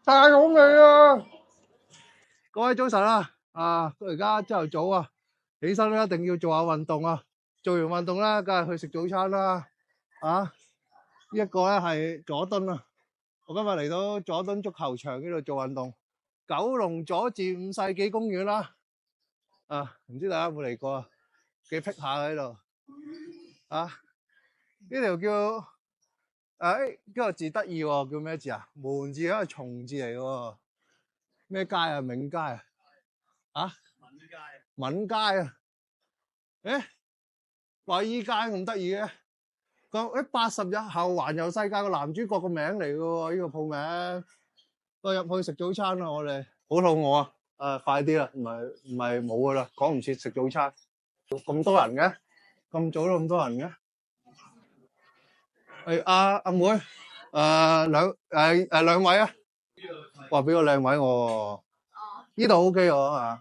太好味啊！各位早晨啊！而家朝頭早啊，起身咧一定要做下運動啊！做完運動咧，梗係去食早餐啦！呢一個咧係佐敦啊！我今日嚟到佐敦足球場呢度做運動，九龍佐治五世紀公園啦！唔知大家有冇嚟過啊？幾僻下喺度呢條叫呢個字得意喎，叫咩字啊？門字係蟲字嚟喎，咩街啊？冥街啊？敏街啊？華爾街咁得意嘅，講80日後環遊世界個男主角個名嚟嘅喎，呢個鋪名。我入去食早餐啦，我哋好肚餓啊！快啲啦，唔係冇噶啦，講唔切食早餐。咁多人嘅，咁早都咁多人嘅。阿妹，兩位啊，哇，俾個靚位我，呢度 OK 喎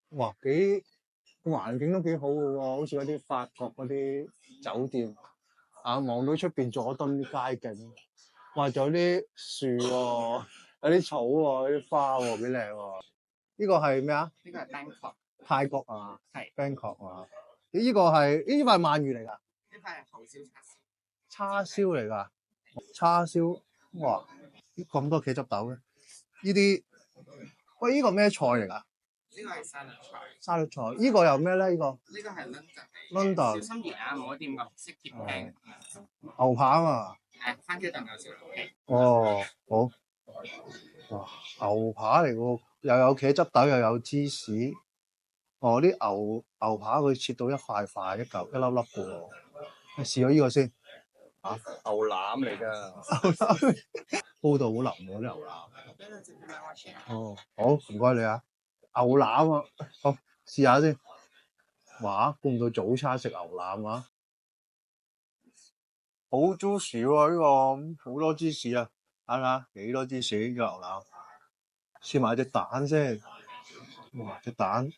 哇，環境都幾好嘅喎，好似嗰啲法國嗰啲酒店望到出邊佐敦啲街景，哇，仲有啲樹喎，有啲草喎，有啲花喎，幾靚喎。呢個係咩啊？呢個係 Bangkok， 泰國啊，係 Bangkok 啊。呢個係鰻鰻魚嚟㗎？呢塊係紅燒叉燒嚟㗎，叉燒哇！咁多茄汁豆嘅，呢啲喂，呢個咩菜嚟㗎？呢個係沙律菜。沙律菜，呢個又咩咧？呢個係 London。小心啲啊！冇掂個色甜青。牛扒啊！番茄燉牛小排。哦，好。哇，牛扒嚟喎，又有茄汁豆，又有芝士。啲牛扒佢切到一塊塊、一嚿、一粒粒嘅喎。試咗呢個先。牛腩嚟㗎。煲到好腍喎啲牛腩。哦，好，唔該你啊。牛腩啊，好，試下先。哇，估唔到早餐食牛腩啊！好 juicy 喎，呢個好多芝士啊，睇下幾多芝士呢個牛腩。試埋隻蛋先。哇，隻蛋，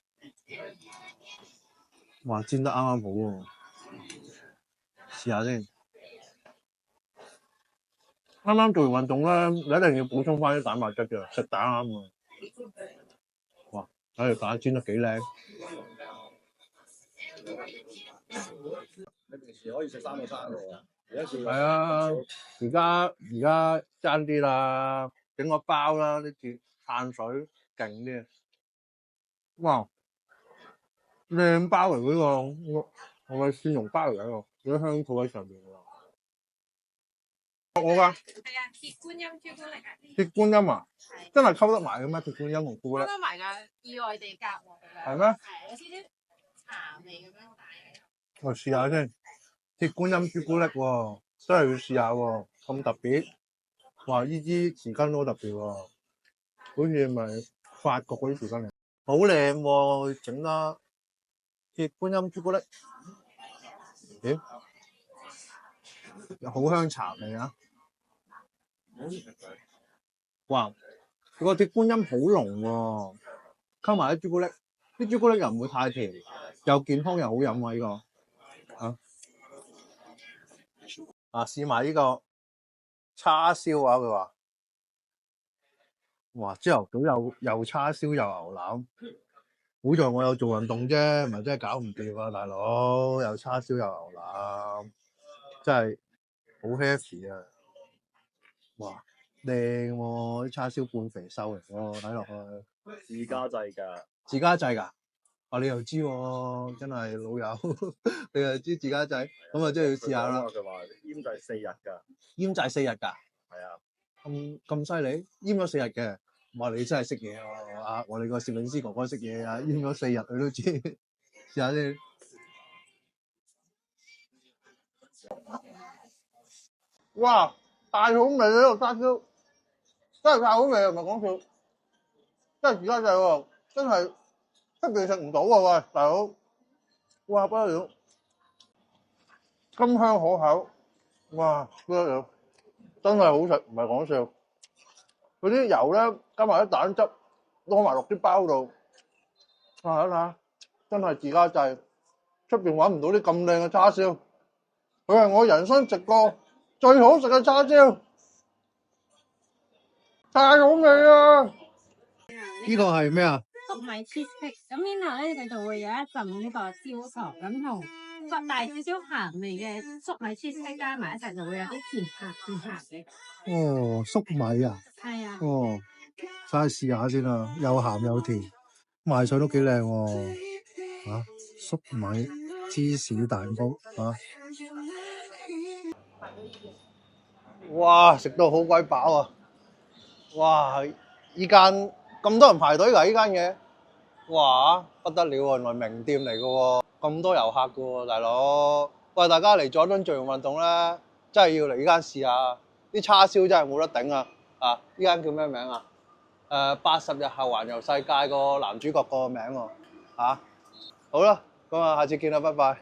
哇，煎得啱啱好喎。試下先。啱啱做完運動咧，你一定要補充翻啲蛋白質嘅，食蛋啱啊。哇，睇條蛋煎得幾靚。你平時可以食3個餐嘅喎，係啊，而家爭啲啦，整個包啦，啲鐵碳水勁啲。哇，靚包嚟嗰個，我嘅蒜蓉包嚟㗎，有啲香草喺上邊㗎。我㗎？係啊，鐵觀音朱古力啊。鐵觀音啊？真係溝得埋嘅咩？鐵觀音同朱古力？溝得埋㗎，意外地夾喎。係咩？係，有少少茶味咁樣帶嘅。我試下先。鐵觀音朱古力喎，真係要試下喎，咁特別。哇！呢支匙羹都特別喎，好似咪法國嗰啲匙羹嚟，好靚喎，整得鐵觀音朱古力，咦？好香茶味啊！哇！佢個鐵觀音好濃喎，溝埋啲朱古力，啲朱古力又唔會太甜，又健康又好飲喎呢個。試埋呢個叉燒啊！佢話，哇！朝頭早又叉燒又牛腩，好在我有做運動啫，唔係真係搞唔掂啊，大佬！又叉燒又牛腩，真係好 happy 啊！哇，靚喎，啲叉燒半肥瘦嚟喎，睇落去。自家製㗎。自家製㗎？你又知喎，真係老友，你又知自家製，咁啊真係要試下啦。佢話醃製4日㗎。醃製4日㗎？係啊。咁犀利？醃咗4日嘅？哇！你真係識嘢喎，我哋個攝影師哥哥識嘢啊，醃咗4日佢都知。試下先。哇！太好味啦呢個叉燒，真係太好味啊！唔係講笑，真係自家製喎，真係出邊食唔到啊！喂，大佬，哇不得了，甘香可口，哇不得了，真係好食，唔係講笑。嗰啲油咧加埋啲蛋汁，攞埋落啲包度，睇下，真係自家製，出邊揾唔到啲咁靚嘅叉燒，佢係我人生食過最好食嘅叉燒。太好味啦！呢個係咩啊？粟米 cheesecake，咁然後咧佢就會有一陣呢個焦糖咁同帶少少鹹味嘅粟米 cheesecake 加埋一齊，就會有啲甜嘅。哦，粟米啊？係啊。哦，晒試下先啊，又鹹又甜，賣相都幾靚喎。啊，粟米芝士蛋糕啊！哇，食到好鬼飽啊！哇，依間咁多人排隊㗎，依間嘢，哇，不得了喎，原來名店嚟㗎喎，咁多遊客㗎喎，大佬。喂，大家嚟佐敦做完運動咧，真係要嚟呢間試下，啲叉燒真係冇得頂啊！啊，呢間叫咩名啊？80日後環遊世界個男主角個名喎。好啦，咁啊，下次見啦，拜拜。